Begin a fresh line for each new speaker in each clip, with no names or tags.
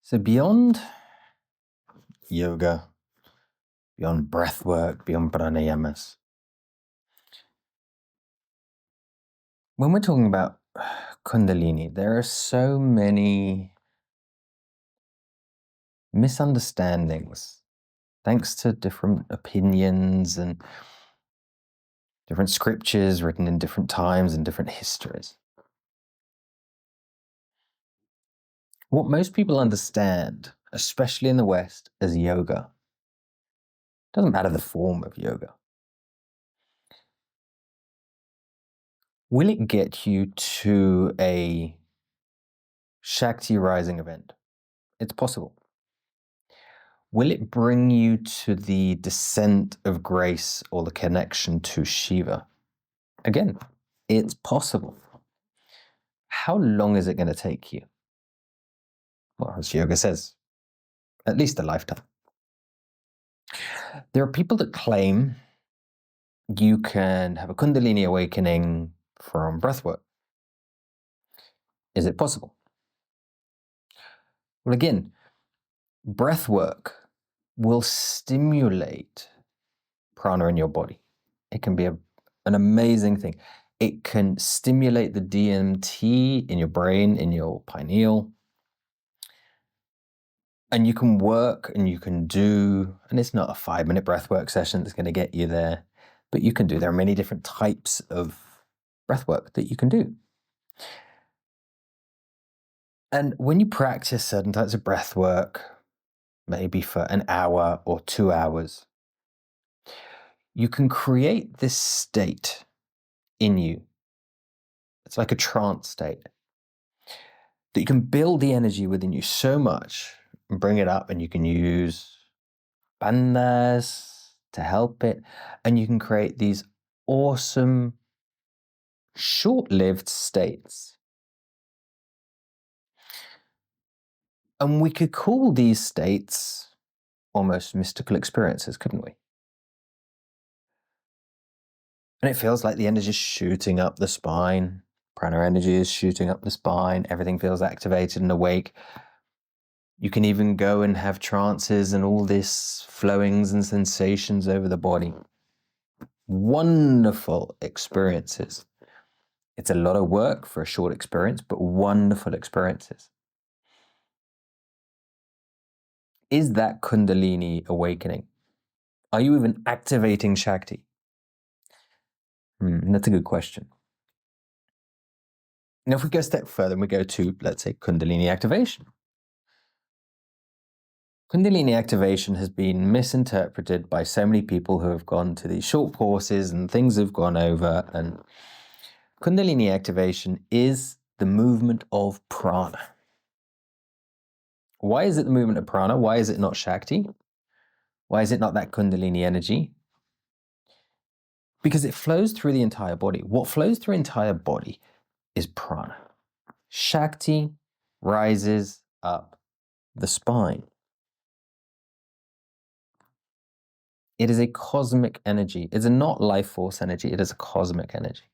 So beyond yoga, beyond breath work, beyond pranayamas, when we're talking about Kundalini, there are so many misunderstandings thanks to different opinions and different scriptures written in different times and different histories. What most people understand, especially in the West, as yoga, doesn't matter the form of yoga. Will it get you to a Shakti rising event? It's possible. Will it bring you to the descent of grace or the connection to Shiva? Again, it's possible. How long is it going to take you? Well, as yoga says, at least a lifetime. There are people that claim you can have a Kundalini awakening from breathwork. Is it possible? Well, again, breathwork will stimulate prana in your body. It can be an amazing thing. It can stimulate the DMT in your brain, in your pineal. And you can work and you can do, and it's not a 5-minute breathwork session that's going to get you there, but you can do. There are many different types of breathwork that you can do. And when you practice certain types of breathwork, maybe for an hour or 2 hours, you can create this state in you. It's like a trance state that you can build the energy within you so much and bring it up, and you can use bandhas to help it, and you can create these awesome short-lived states. And we could call these states almost mystical experiences, couldn't we? And it feels like the energy is shooting up the spine. Prana energy is shooting up the spine. Everything feels activated and awake. You can even go and have trances and all this flowings and sensations over the body. Wonderful experiences. It's a lot of work for a short experience, but wonderful experiences. Is that Kundalini awakening? Are you even activating Shakti? That's a good question. Now, if we go a step further and we go to, let's say, Kundalini activation. Kundalini activation has been misinterpreted by so many people who have gone to these short courses and things have gone over. And Kundalini activation is the movement of prana. Why is it the movement of prana? Why is it not Shakti? Why is it not that Kundalini energy? Because it flows through the entire body. What flows through the entire body is prana. Shakti rises up the spine. It is a cosmic energy. It's a not life force energy. It is a cosmic energy.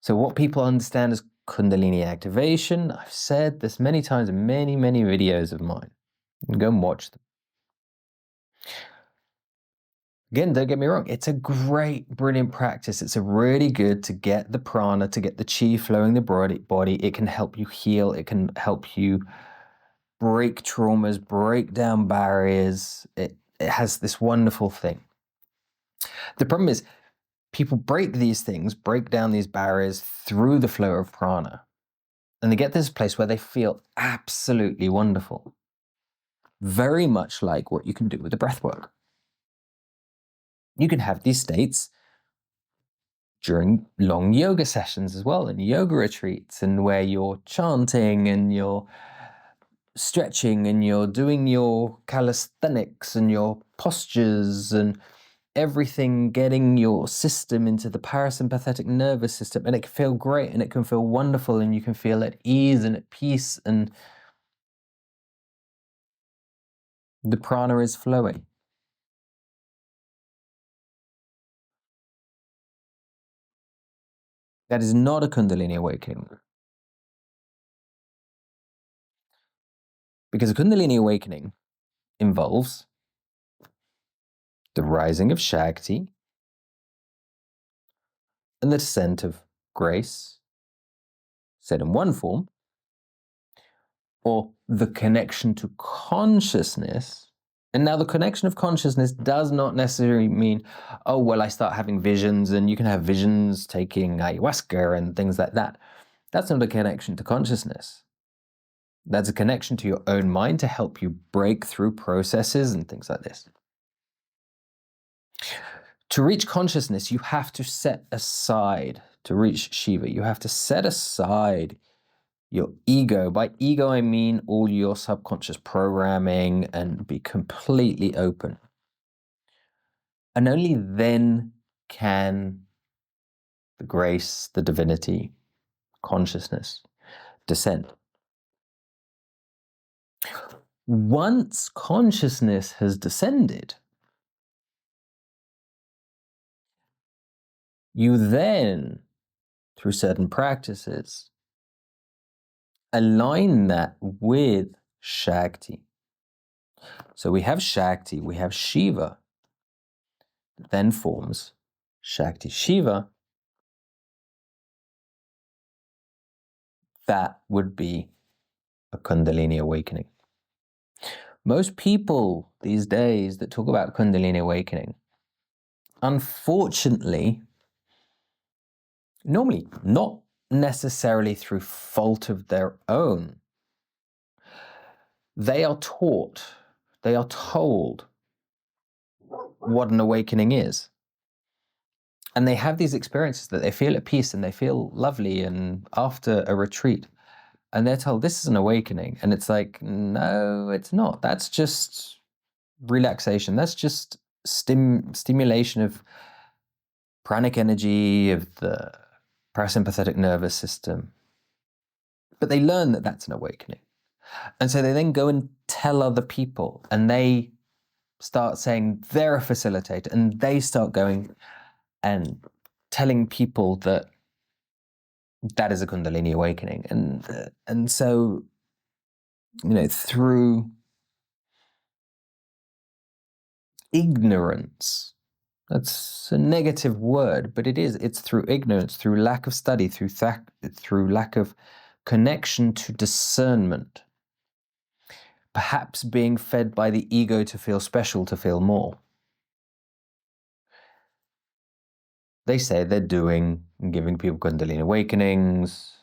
So what people understand as Kundalini activation, I've said this many times in many, many videos of mine. You can go and watch them. Again, don't get me wrong, it's a great, brilliant practice. It's a really good to get the prana, to get the chi flowing the body. It can help you heal. It can help you break traumas, break down barriers. It has this wonderful thing. The problem is people break these things, break down these barriers through the flow of prana. And they get to this place where they feel absolutely wonderful. Very much like what you can do with the breath work. You can have these states during long yoga sessions as well, and yoga retreats, and where you're chanting and you're stretching and you're doing your calisthenics and your postures and everything, getting your system into the parasympathetic nervous system, and it can feel great and it can feel wonderful and you can feel at ease and at peace and the prana is flowing. That is not a Kundalini awakening. Because a Kundalini awakening involves the rising of Shakti and the descent of grace, said in one form, or the connection to consciousness. And now the connection of consciousness does not necessarily mean, oh, well, I start having visions, and you can have visions taking ayahuasca and things like that. That's not a connection to consciousness. That's a connection to your own mind to help you break through processes and things like this. To reach consciousness, you have to set aside, to reach Shiva, you have to set aside your ego. By ego, I mean all your subconscious programming, and be completely open. And only then can the grace, the divinity, consciousness descend. Once consciousness has descended, you then, through certain practices, align that with Shakti. So we have Shakti, we have Shiva, then forms Shakti Shiva. That would be a Kundalini awakening. Most people these days that talk about Kundalini awakening, unfortunately, normally not necessarily through fault of their own, they are taught, they are told what an awakening is. And they have these experiences that they feel at peace and they feel lovely and after a retreat. And they're told this is an awakening. And it's like, no, it's not. That's just relaxation. That's just stimulation of pranic energy, of the parasympathetic nervous system. But they learn that that's an awakening. And so they then go and tell other people, and they start saying they're a facilitator, and they start going and telling people that that is a Kundalini awakening. And so, through ignorance, that's a negative word, but it's through ignorance, through lack of study, through lack of connection to discernment, perhaps being fed by the ego to feel special, to feel more. They say they're doing and giving people Kundalini awakenings,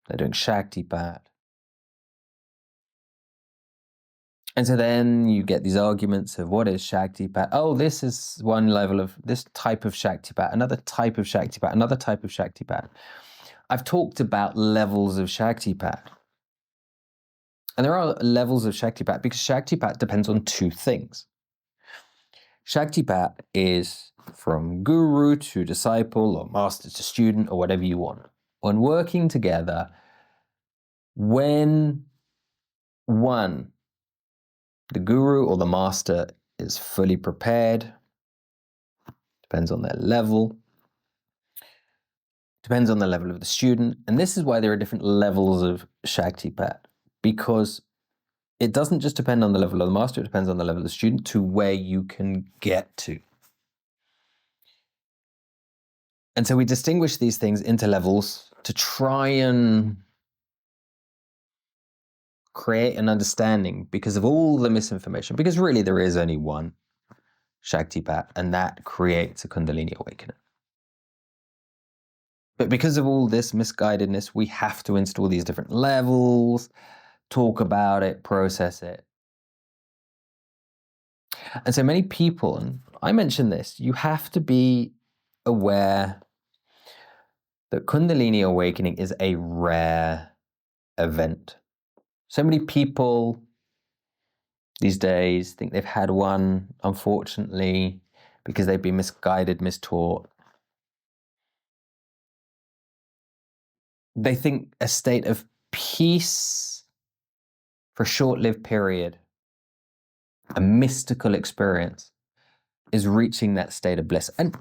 they're doing Shaktipat. And so then you get these arguments of what is Shaktipat? Oh, this is one level of this type of Shaktipat, another type of Shaktipat, another type of Shaktipat. I've talked about levels of Shaktipat. And there are levels of Shaktipat because Shaktipat depends on two things. Shaktipat is from guru to disciple or master to student or whatever you want. When working together, when one, the guru or the master is fully prepared, depends on their level, depends on the level of the student. And this is why there are different levels of Shaktipat, because it doesn't just depend on the level of the master, it depends on the level of the student to where you can get to. And so we distinguish these things into levels to try and create an understanding because of all the misinformation, because really there is only one Shaktipat, and that creates a Kundalini awakening. But because of all this misguidedness, we have to install these different levels, talk about it, process it. And so many people, and I mentioned this, you have to be aware that Kundalini awakening is a rare event. So many people these days think they've had one, unfortunately, because they've been misguided, mistaught. They think a state of peace for a short-lived period, a mystical experience, is reaching that state of bliss. And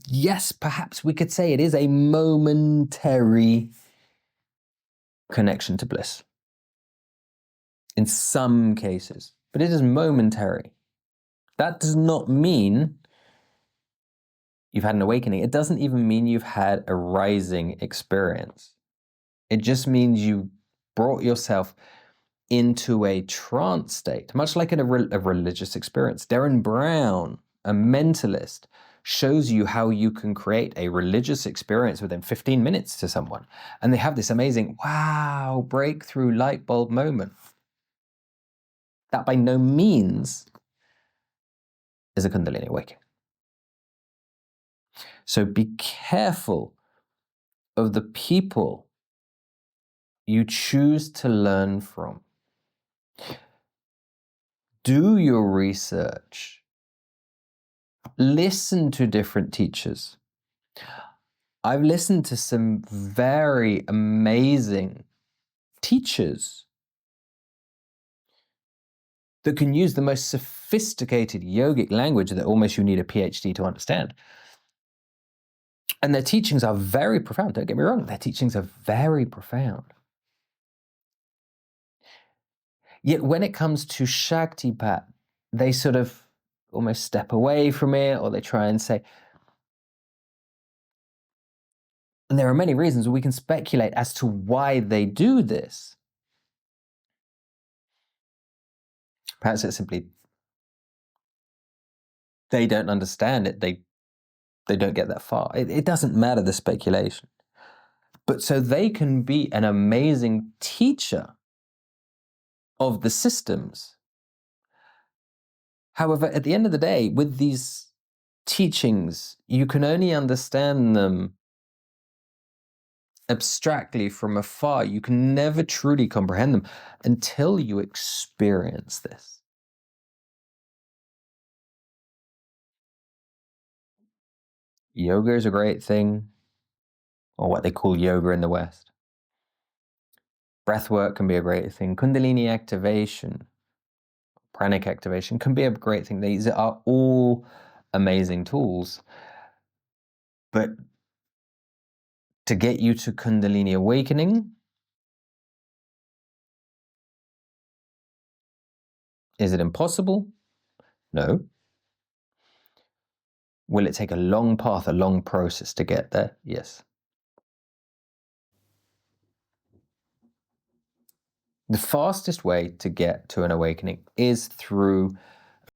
yes, perhaps we could say it is a momentary connection to bliss. in some cases, but it is momentary. That does not mean you've had an awakening. It doesn't even mean you've had a rising experience. It just means you brought yourself into a trance state, much like in a religious experience. Darren Brown, a mentalist, shows you how you can create a religious experience within 15 minutes to someone. And they have this amazing, wow, breakthrough light bulb moment. That by no means is a Kundalini awakening. So be careful of the people you choose to learn from. Do your research. Listen to different teachers. I've listened to some very amazing teachers that can use the most sophisticated yogic language that almost you need a PhD to understand. And their teachings are very profound. Don't get me wrong, their teachings are very profound. Yet when it comes to Shaktipat, they sort of almost step away from it, or they try and say, and there are many reasons we can speculate as to why they do this. Perhaps it's simply they don't understand it. They don't get that far. It doesn't matter, the speculation. But so they can be an amazing teacher of the systems. However, at the end of the day, with these teachings, you can only understand them abstractly from afar. You can never truly comprehend them until you experience this. Yoga is a great thing, or what they call yoga in the West. Breath work can be a great thing. Kundalini activation, pranic activation can be a great thing. These are all amazing tools. But to get you to Kundalini awakening, is it impossible? No. Will it take a long path, a long process to get there? Yes. The fastest way to get to an awakening is through